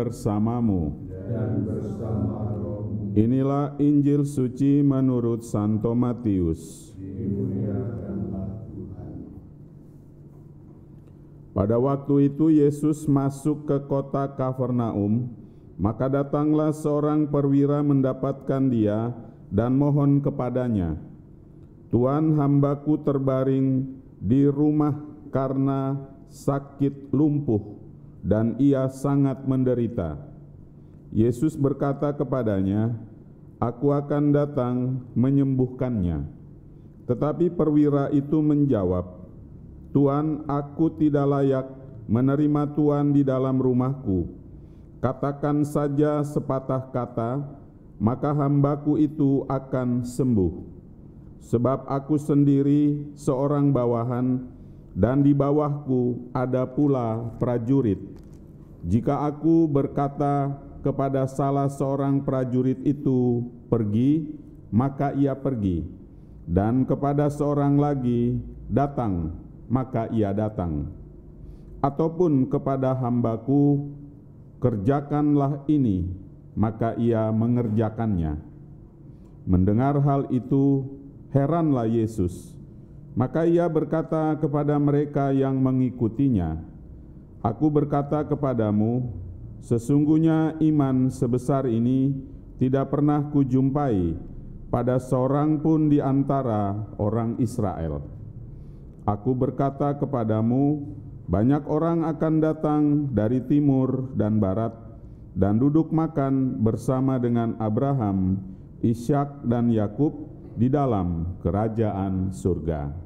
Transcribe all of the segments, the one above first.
bersamamu. Dan bersama rohmu. Inilah Injil suci menurut Santo Matius. Dimuliakanlah Tuhan. Pada waktu itu Yesus masuk ke kota Kafarnaum, maka datanglah seorang perwira mendapatkan dia dan mohon kepadanya, "Tuan, hambaku terbaring di rumah karena sakit lumpuh dan ia sangat menderita." Yesus berkata kepadanya, "Aku akan datang menyembuhkannya." Tetapi perwira itu menjawab, "Tuan, aku tidak layak menerima Tuan di dalam rumahku. Katakan saja sepatah kata, maka hambaku itu akan sembuh. Sebab aku sendiri seorang bawahan, dan di bawahku ada pula prajurit. Jika aku berkata kepada salah seorang prajurit itu, 'Pergi,' maka ia pergi, dan kepada seorang lagi, 'Datang,' maka ia datang. Ataupun kepada hambaku, 'Kerjakanlah ini,' maka ia mengerjakannya." Mendengar hal itu, heranlah Yesus. Maka ia berkata kepada mereka yang mengikutinya, "Aku berkata kepadamu, sesungguhnya iman sebesar ini tidak pernah kujumpai pada seorang pun di antara orang Israel. Aku berkata kepadamu, banyak orang akan datang dari timur dan barat dan duduk makan bersama dengan Abraham, Ishak dan Yakub di dalam kerajaan surga."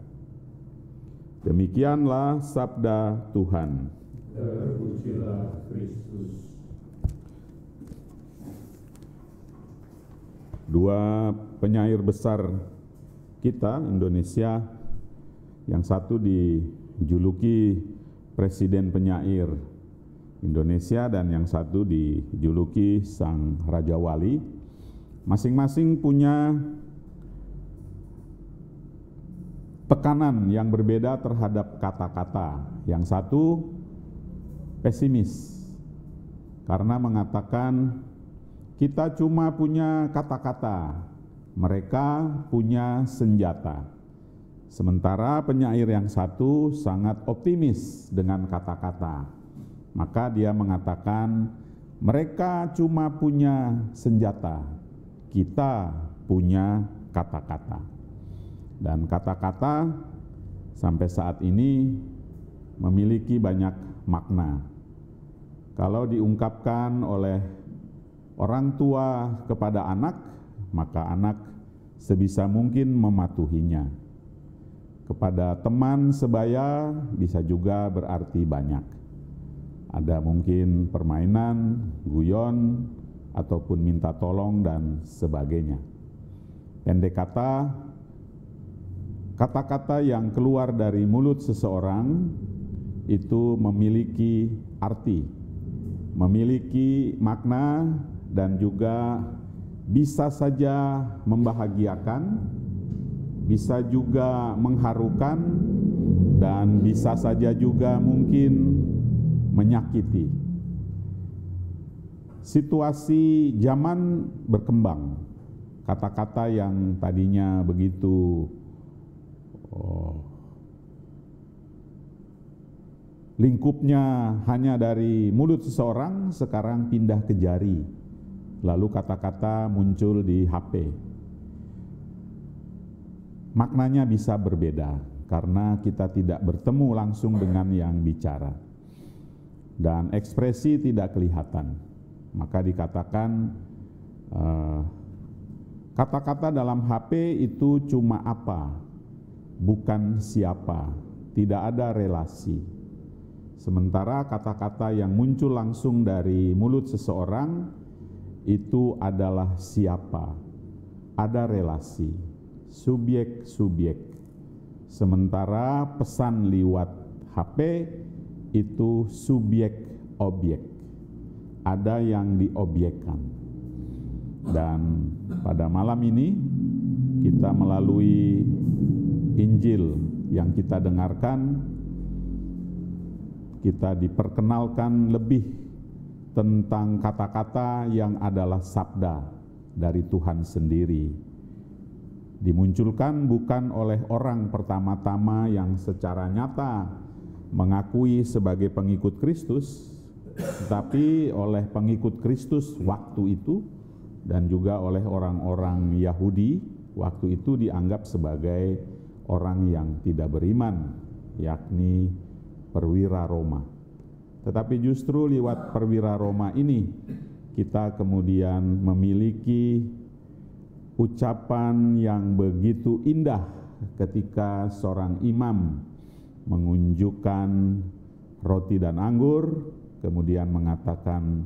Demikianlah sabda Tuhan. Terpujilah Kristus. Dua penyair besar kita Indonesia, yang satu dijuluki Presiden Penyair Indonesia dan yang satu dijuluki Sang Raja Wali, masing-masing punya tekanan yang berbeda terhadap kata-kata. Yang satu pesimis karena mengatakan kita cuma punya kata-kata, mereka punya senjata. Sementara penyair yang satu sangat optimis dengan kata-kata. Maka dia mengatakan mereka cuma punya senjata, kita punya kata-kata. Dan kata-kata sampai saat ini memiliki banyak makna. Kalau diungkapkan oleh orang tua kepada anak, maka anak sebisa mungkin mematuhinya. Kepada teman sebaya bisa juga berarti banyak. Ada mungkin permainan, guyon, ataupun minta tolong dan sebagainya. Pendek kata, kata-kata yang keluar dari mulut seseorang itu memiliki arti, memiliki makna, dan juga bisa saja membahagiakan, bisa juga mengharukan, dan bisa saja juga mungkin menyakiti. Situasi zaman berkembang. Kata-kata yang tadinya begitu lingkupnya hanya dari mulut seseorang, sekarang pindah ke jari. Lalu kata-kata muncul di HP. Maknanya bisa berbeda karena kita tidak bertemu langsung dengan yang bicara. Dan ekspresi tidak kelihatan. Maka dikatakan kata-kata dalam HP itu cuma apa, bukan siapa, tidak ada relasi. Sementara kata-kata yang muncul langsung dari mulut seseorang itu adalah siapa, ada relasi, subjek-subjek. Sementara pesan lewat HP itu subjek-objek, ada yang diobjekkan. Dan pada malam ini kita melalui Injil yang kita dengarkan, kita diperkenalkan lebih tentang kata-kata yang adalah sabda dari Tuhan sendiri. Dimunculkan bukan oleh orang pertama-tama yang secara nyata mengakui sebagai pengikut Kristus, tetapi oleh pengikut Kristus waktu itu dan juga oleh orang-orang Yahudi waktu itu dianggap sebagai orang yang tidak beriman, yakni perwira Roma. Tetapi justru lewat perwira Roma ini kita kemudian memiliki ucapan yang begitu indah ketika seorang imam mengunjukkan roti dan anggur, kemudian mengatakan,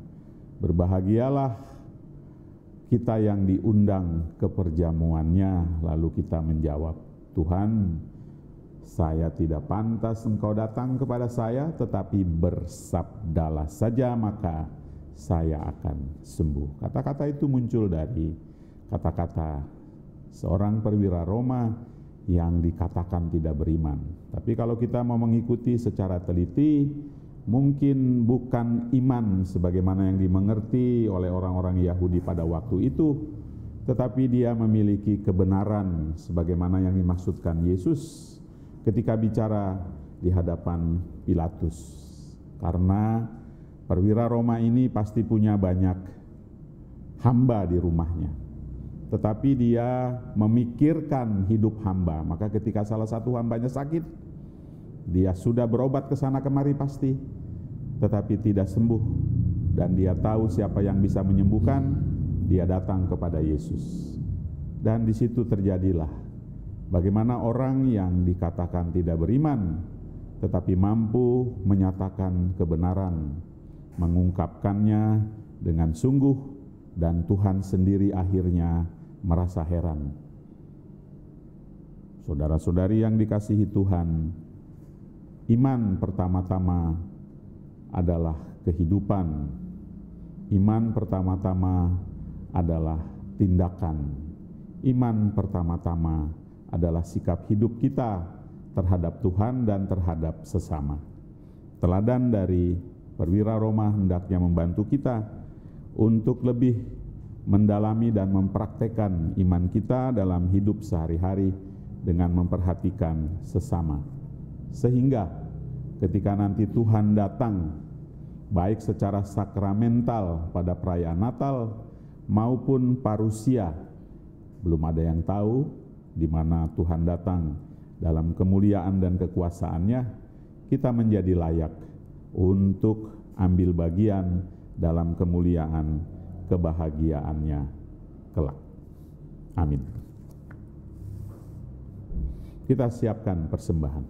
berbahagialah kita yang diundang ke perjamuannya. Lalu kita menjawab, Tuhan, saya tidak pantas engkau datang kepada saya, tetapi bersabdalah saja maka saya akan sembuh. Kata-kata itu muncul dari kata-kata seorang perwira Roma yang dikatakan tidak beriman. Tapi kalau kita mau mengikuti secara teliti, mungkin bukan iman sebagaimana yang dimengerti oleh orang-orang Yahudi pada waktu itu, tetapi dia memiliki kebenaran sebagaimana yang dimaksudkan Yesus ketika bicara di hadapan Pilatus. Karena perwira Roma ini pasti punya banyak hamba di rumahnya, tetapi dia memikirkan hidup hamba. Maka ketika salah satu hambanya sakit, dia sudah berobat ke sana kemari pasti, tetapi tidak sembuh. Dan dia tahu siapa yang bisa menyembuhkan, dia datang kepada Yesus. Dan di situ terjadilah bagaimana orang yang dikatakan tidak beriman, tetapi mampu menyatakan kebenaran, mengungkapkannya dengan sungguh, dan Tuhan sendiri akhirnya merasa heran. Saudara-saudari yang dikasihi Tuhan, iman pertama-tama adalah kehidupan. Iman pertama-tama adalah tindakan. Iman pertama-tama adalah sikap hidup kita terhadap Tuhan dan terhadap sesama. Teladan dari perwira Roma hendaknya membantu kita untuk lebih mendalami dan mempraktekkan iman kita dalam hidup sehari-hari dengan memperhatikan sesama. Sehingga ketika nanti Tuhan datang, baik secara sakramental pada perayaan Natal maupun parusia, belum ada yang tahu di mana Tuhan datang dalam kemuliaan dan kekuasaannya, kita menjadi layak untuk ambil bagian dalam kemuliaan kebahagiaannya kelak. Amin. Kita siapkan persembahan.